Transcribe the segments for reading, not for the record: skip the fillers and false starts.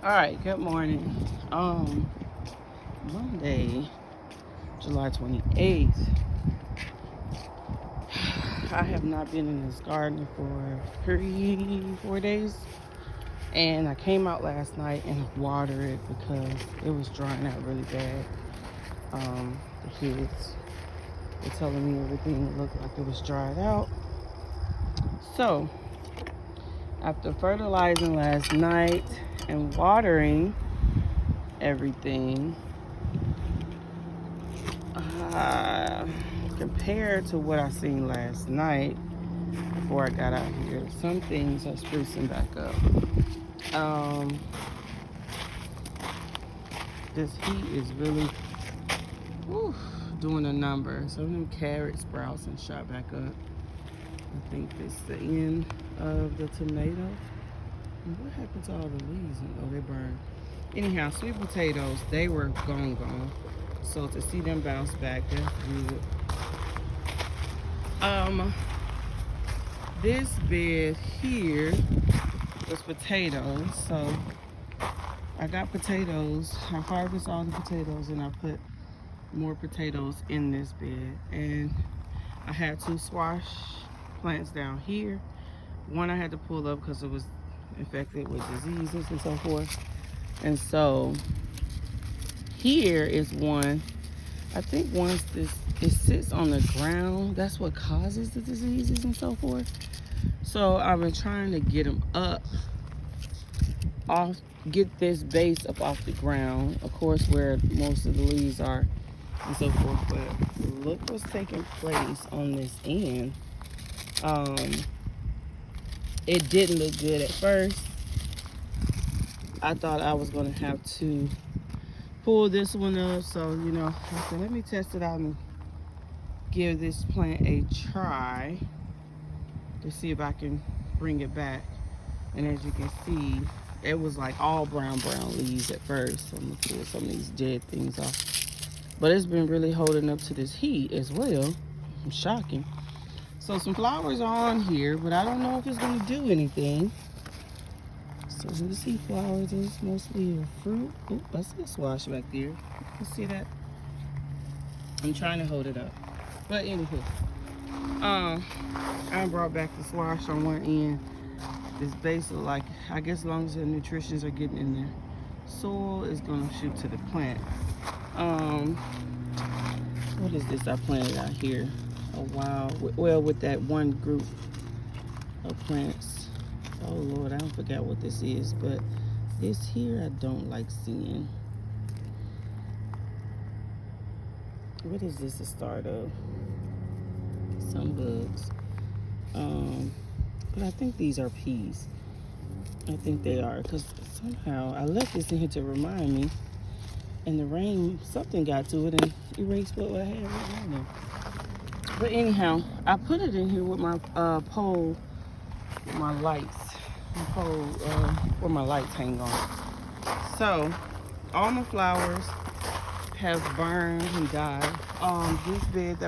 All right, good morning. Monday, July 28th. I have not been in this garden for 3, 4 days. And I came out last night and watered it because it was drying out really bad. The kids were telling me everything looked like it was dried out. So, after fertilizing last night and watering everything, uh, compared to what I seen last night before I got out here, some things are sprucing back up. This heat is really whew, doing a number. Some of them carrot sprouts and shot back up. I think this is the end of the tomato. And what happened to all the leaves? Oh, they burned. Anyhow, sweet potatoes, they were gone. So to see them bounce back, that's good. This bed here was potatoes. So I got potatoes. I harvest all the potatoes and I put more potatoes in this bed. And I had 2 squash plants down here. One I had to pull up because it was infected with diseases and so forth. And so here is one. I think once it sits on the ground, that's what causes the diseases and so forth. So I've been trying to get them up off, get this base up off the ground, of course, where most of the leaves are and so forth. But look what's taking place on this end. It didn't look good at first. I thought I was going to have to pull this one up. So, I said, let me test it out and give this plant a try to see if I can bring it back. And as you can see, it was like all brown leaves at first. So I'm going to pull some of these dead things off. But it's been really holding up to this heat as well. Shocking. So some flowers are on here, but I don't know if it's going to do anything. So you see flowers is mostly a fruit. Oop, I see a squash back there. You see that? I'm trying to hold it up. But anywho, I brought back the squash on one end. This base look like, I guess as long as the nutritions are getting in there, soil is gonna shoot to the plant. What is this I planted out here a while? Well, with that one group of plants. Oh Lord, I don't forget what this is, but this here I don't like seeing. What is this a start of? Some bugs. But I think these are peas. I think they are, because somehow I left this in here to remind me, and the rain, something got to it and erased what I had right now. But anyhow, I put it in here with my pole, with my lights, pole where my lights hang on. So all my flowers have burned and died. This bed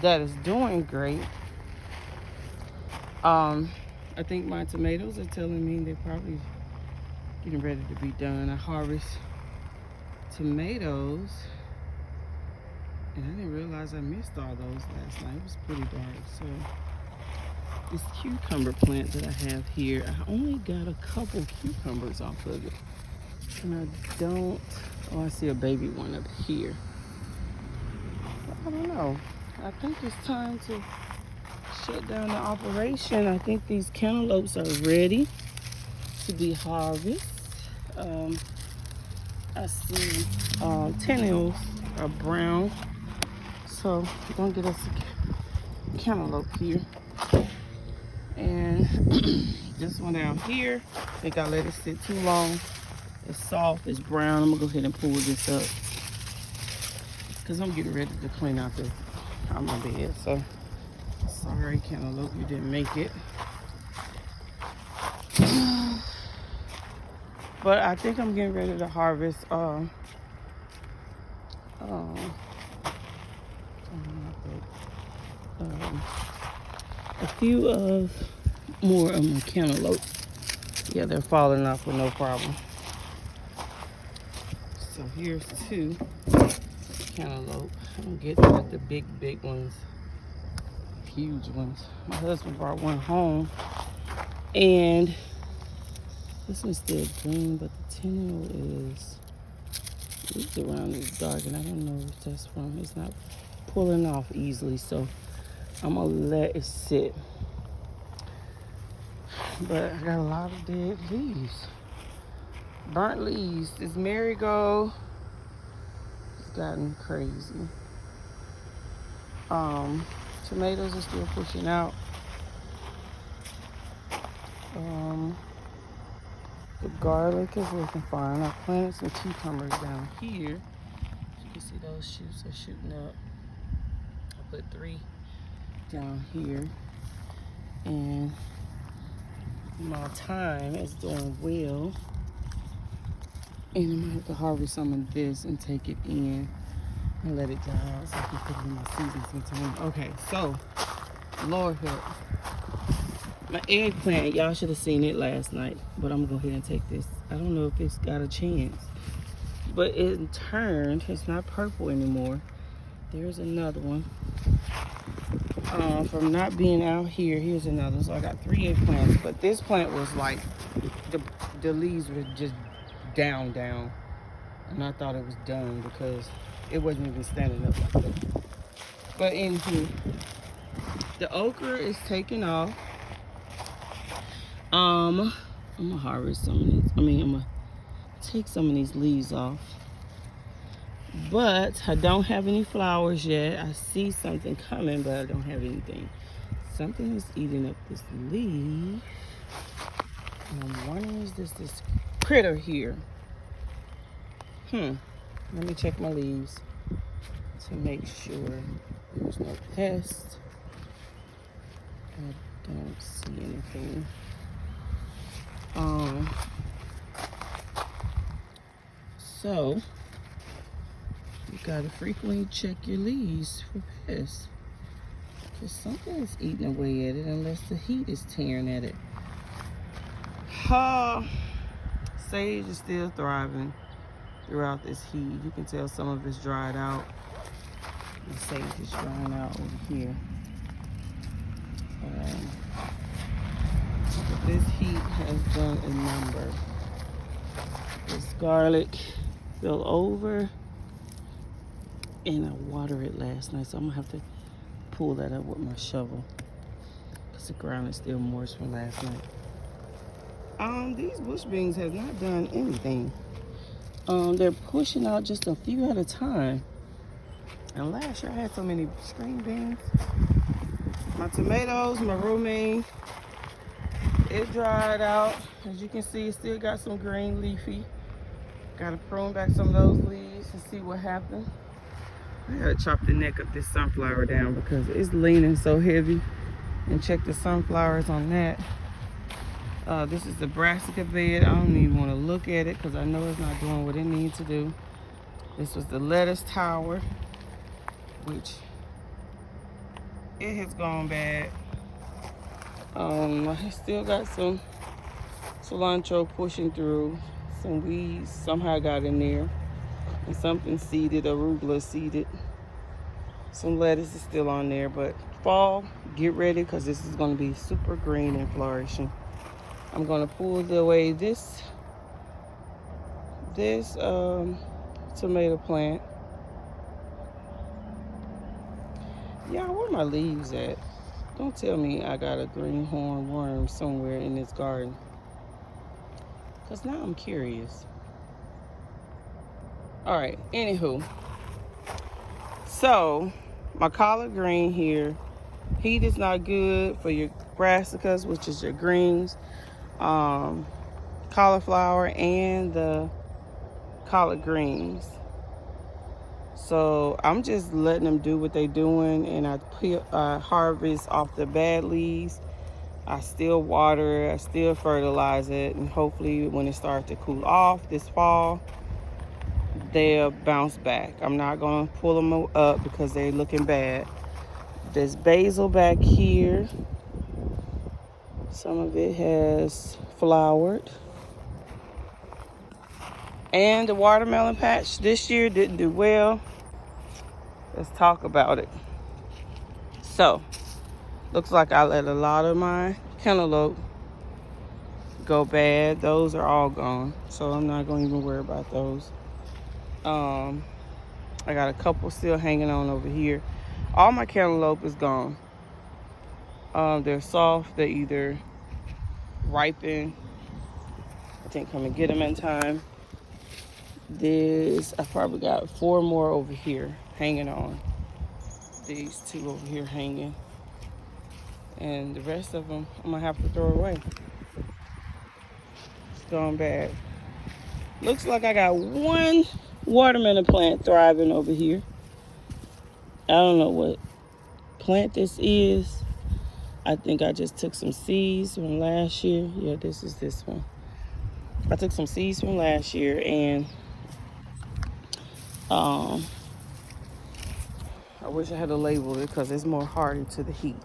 that is doing great. I think my tomatoes are telling me they're probably getting ready to be done. I harvest tomatoes, and I didn't realize I missed all those last night. It was pretty dark. So this cucumber plant that I have here, I only got a couple cucumbers off of it, and I don't. Oh, I see a baby one up here. I don't know. I think it's time to shut down the operation. I think these cantaloupes are ready to be harvested. I see tentacles are brown, so we're gonna get us a cantaloupe here. And this one down here, I think I let it sit too long. It's soft, it's brown. I'm gonna go ahead and pull this up because I'm getting ready to clean out my bed. So sorry, cantaloupe, you didn't make it. But I think I'm getting ready to harvest a few more of my cantaloupes. Yeah, they're falling off with no problem. So here's 2 cantaloupe. I don't get like the big ones, huge ones. My husband brought one home, and this one's still green, but the tendril is around is dark, and I don't know if that's from. It's not pulling off easily, so I'm gonna let it sit. But I got a lot of dead leaves, burnt leaves. This marigold has gotten crazy. Tomatoes are still pushing out. The garlic is looking fine. I planted some cucumbers down here. You can see those shoots are shooting up. I put 3 down here, and my thyme is doing well. And I'm gonna have to harvest some of this and take it in and let it dry out so I can put it in my season sometime. Okay, so Lord help. My eggplant, y'all should have seen it last night, but I'm gonna go ahead and take this. I don't know if it's got a chance, but it turned. It's not purple anymore. There's another one. From not being out here, here's another. So I got 3 eggplants, but this plant was like, the leaves were just down, and I thought it was done because it wasn't even standing up like that. But anywho, the okra is taking off. I'm gonna harvest some of these. I'm gonna take some of these leaves off. But I don't have any flowers yet. I see something coming, but I don't have anything. Something is eating up this leaf. And I'm wondering, is this critter here? Let me check my leaves to make sure there's no pest. I don't see anything. So you gotta frequently check your leaves for pests, because something is eating away at it unless the heat is tearing at it. Sage is still thriving throughout this heat. You can tell some of it's dried out. The sage is drying out over here. But this heat has done a number. This garlic fell over, and I watered it last night, so I'm gonna have to pull that up with my shovel because the ground is still moist from last night. These bush beans has not done anything. They're pushing out just a few at a time. And last year I had so many string beans. My tomatoes, my romaine, it dried out. As you can see, it still got some green leafy. Gotta prune back some of those leaves and see what happens. I gotta chop the neck of this sunflower down because it's leaning so heavy. And check the sunflowers on that. This is the brassica bed. I don't even want to look at it because I know it's not doing what it needs to do. This was the lettuce tower, which it has gone bad. I still got some cilantro pushing through. Some weeds somehow got in there. And something seeded, arugula seeded. Some lettuce is still on there, but fall, get ready because this is going to be super green and flourishing. I'm going to pull away this tomato plant. Yeah, where my leaves at? Don't tell me I got a greenhorn worm somewhere in this garden, because now I'm curious. All right, anywho. So, my collard green here, heat is not good for your brassicas, which is your greens, cauliflower, and the collard greens. So I'm just letting them do what they're doing, and I harvest off the bad leaves. I still water, I still fertilize it, and hopefully when it starts to cool off this fall, they'll bounce back. I'm not gonna pull them up because they're looking bad. There's basil back here. Some of it has flowered. And the watermelon patch this year didn't do well. Let's talk about it. So, looks like I let a lot of my cantaloupe go bad. Those are all gone, so I'm not going to even worry about those. I got a couple still hanging on over here. All my cantaloupe is gone. They're soft. They either ripen. I didn't come and get them in time. I probably got 4 more over here hanging on. These 2 over here hanging. And the rest of them I'm going to have to throw away. It's gone bad. Looks like I got 1 watermelon plant thriving over here. I don't know what plant this is. I think I just took some seeds from last year. Yeah, this is this one. I took some seeds from last year, and I wish I had a label it because it's more hardy to the heat.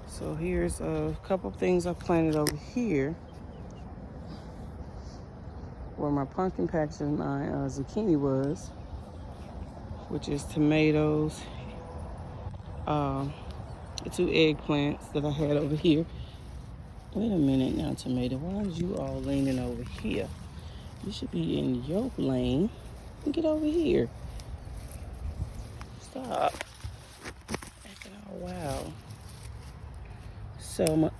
So here's a couple things I planted over here where my pumpkin patch and my zucchini was, which is tomatoes, the 2 eggplants that I had over here. Wait a minute now, tomato. Why are you all leaning over here? You should be in your lane. Get over here. Stop acting all wild. So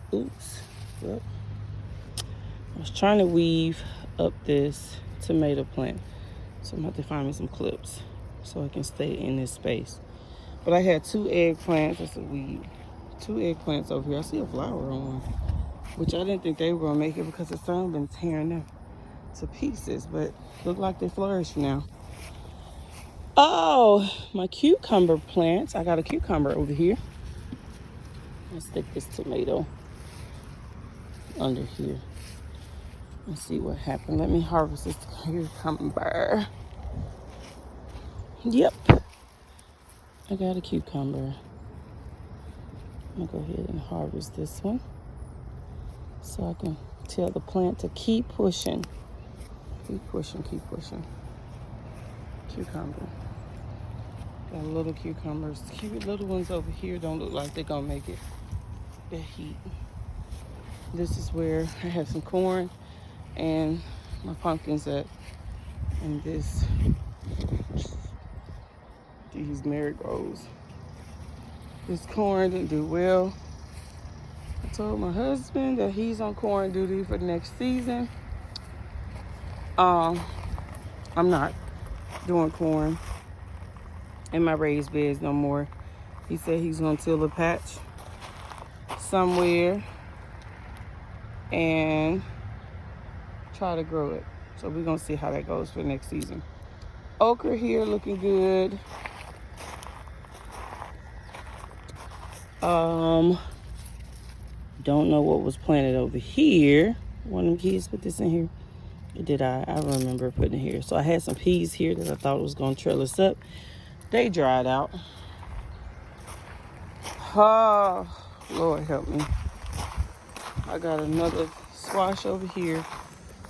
I was trying to weave up this tomato plant, so I'm going to have to find me some clips so I can stay in this space. But I had 2 eggplants. That's a weed. 2 eggplants over here. I see a flower on one, which I didn't think they were going to make it because the sun been tearing them to pieces, but look like they flourish now. Oh, my cucumber plants. I got a cucumber over here. Let's stick this tomato under here and see what happened. Let me harvest this cucumber. Yep, I got a cucumber. I'm gonna go ahead and harvest this one so I can tell the plant to keep pushing. Keep pushing, keep pushing. Cucumber. Got little cucumbers. Cute little ones over here don't look like they're gonna make it. The heat. This is where I have some corn and my pumpkins at. And these marigolds. This corn didn't do well. I told my husband that he's on corn duty for the next season. I'm not doing corn in my raised beds no more. He said he's gonna till a patch somewhere and try to grow it. So we're gonna see how that goes for next season. Okra here looking good. Don't know what was planted over here. One of them kids put this in here. Or did I? I remember putting it here. So I had some peas here that I thought was gonna trellis up. They dried out. Oh, Lord help me. I got another squash over here.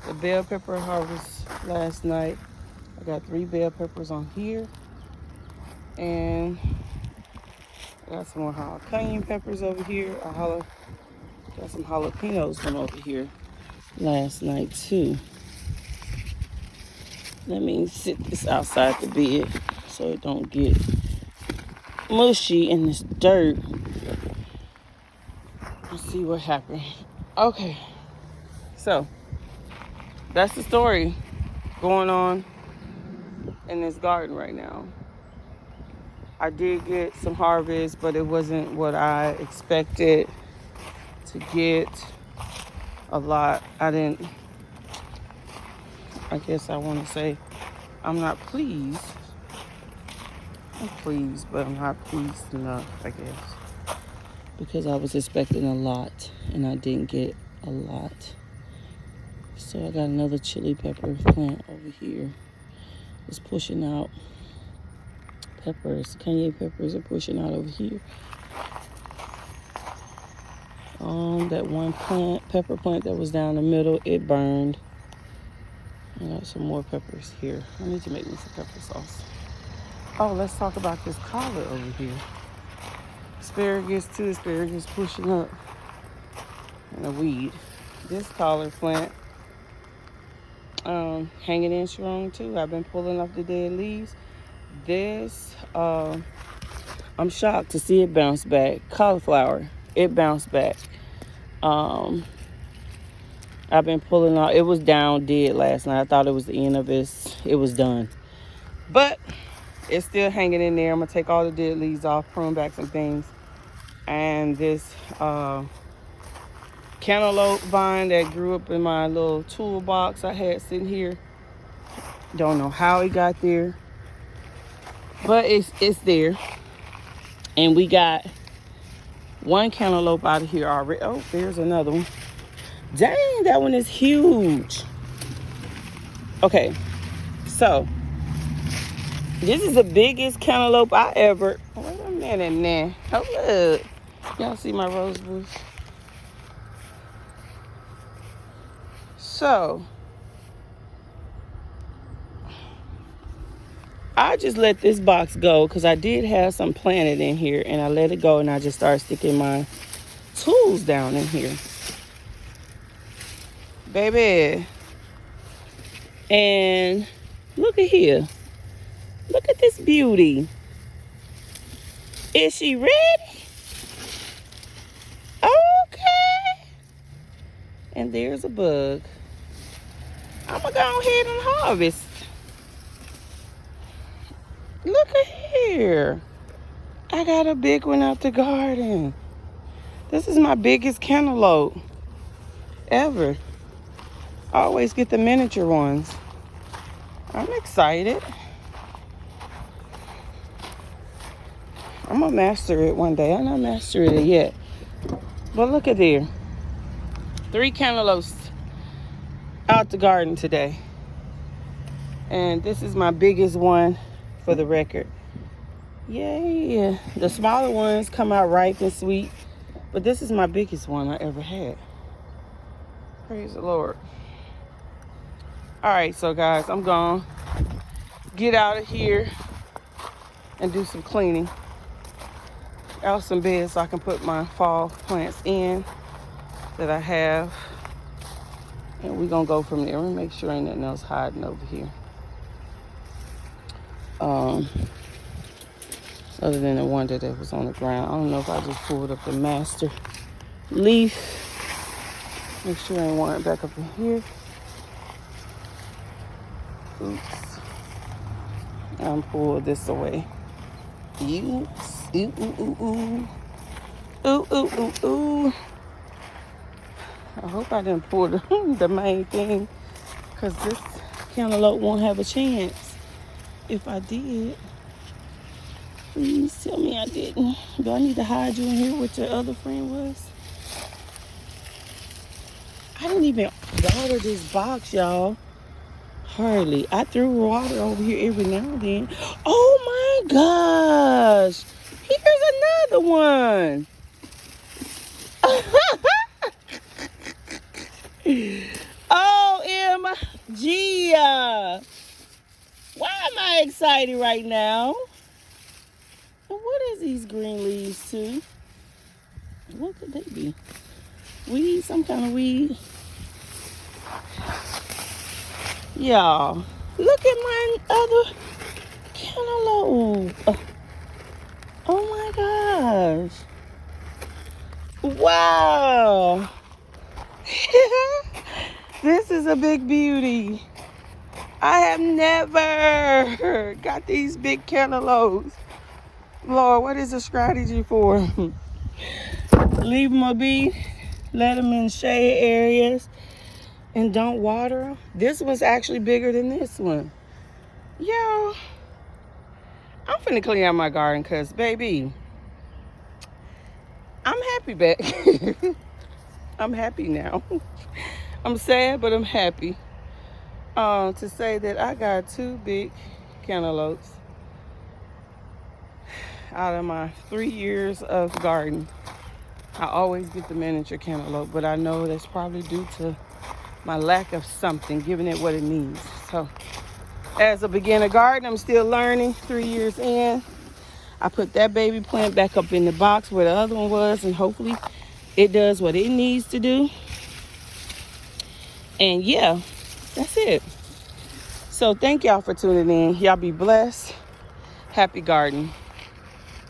The bell pepper harvest last night. I got 3 bell peppers on here. And I got some more jalapeno peppers over here. Got some jalapenos from over here last night too. Let me sit this outside the bed so it don't get mushy in this dirt. Let's see what happened. Okay, so that's the story going on in this garden right now. I did get some harvest, but it wasn't what I expected to get. A lot. I guess I want to say I'm not pleased. I'm pleased, but I'm not pleased enough, I guess. Because I was expecting a lot and I didn't get a lot. So I got another chili pepper plant over here. It's pushing out peppers. Cayenne peppers are pushing out over here. That one pepper plant that was down the middle, it burned. I got some more peppers here. I need to make me some pepper sauce. Oh, let's talk about this collar over here. Asparagus, 2 asparagus pushing up. And a weed. This collar plant hanging in strong too. I've been pulling off the dead leaves. This, I'm shocked to see it bounce back. Cauliflower, it bounced back. I've been pulling off. It was down dead last night. I thought it was the end of it was done. But it's still hanging in there. I'm going to take all the dead leaves off, prune back some things. And this cantaloupe vine that grew up in my little toolbox I had sitting here. Don't know how it got there. But it's there. And we got one cantaloupe out of here already. Oh, there's another one. Dang, that one is huge. Okay, so this is the biggest cantaloupe I ever. Wait a minute now. Oh, look. Y'all see my rose bush? So I just let this box go because I did have some planted in here, and I let it go, and I just started sticking my tools down in here, baby. And look at here. Look at this beauty. Is she ready? Okay. And there's a bug. I'm gonna go ahead and harvest. Look at here. I got a big one out the garden. This is my biggest cantaloupe ever. I always get the miniature ones. I'm excited. I'm gonna master it one day. I'm not mastering it yet. But look at there. 3 cantaloupes out the garden today. And this is my biggest one for the record. Yay. The smaller ones come out ripe and sweet. But this is my biggest one I ever had. Praise the Lord. Alright, so guys, I'm gonna get out of here and do some cleaning. Out some beds so I can put my fall plants in that I have. And we're gonna go from there. We'll make sure ain't nothing else hiding over here. Other than the one that was on the ground. I don't know if I just pulled up the master leaf. Make sure ain't one back up in here. Oops. I'm pull this away. Oops. Ooh, ooh, ooh, ooh. Ooh, ooh, ooh, ooh. I hope I didn't pull the main thing, because this cantaloupe won't have a chance. If I did, please tell me I didn't. Do I need to hide you in here what your other friend was? I didn't even water this box, y'all. Hardly. I threw water over here every now and then. Oh my gosh. Here's another one. OMG. Why am I excited right now? And what is these green leaves too? What could they be? Weed, some kind of weed. Y'all, look at my other cantaloupe. Oh my gosh. Wow. This is a big beauty. I have never got these big cantaloupes. Lord, what is the strategy for? Leave them a be, let them in shade areas, and don't water them. This one's actually bigger than this one. Yo, I'm finna clean out my garden because, baby, I'm happy back. I'm happy now. I'm sad, but I'm happy. To say that I got 2 big cantaloupes out of my 3 years of garden. I always get the miniature cantaloupe, but I know that's probably due to my lack of something, giving it what it needs. So as a beginner gardener, I'm still learning. 3 years in, I put that baby plant back up in the box where the other one was, and hopefully it does what it needs to do. And yeah, that's it. So thank y'all for tuning in. Y'all be blessed. Happy gardening.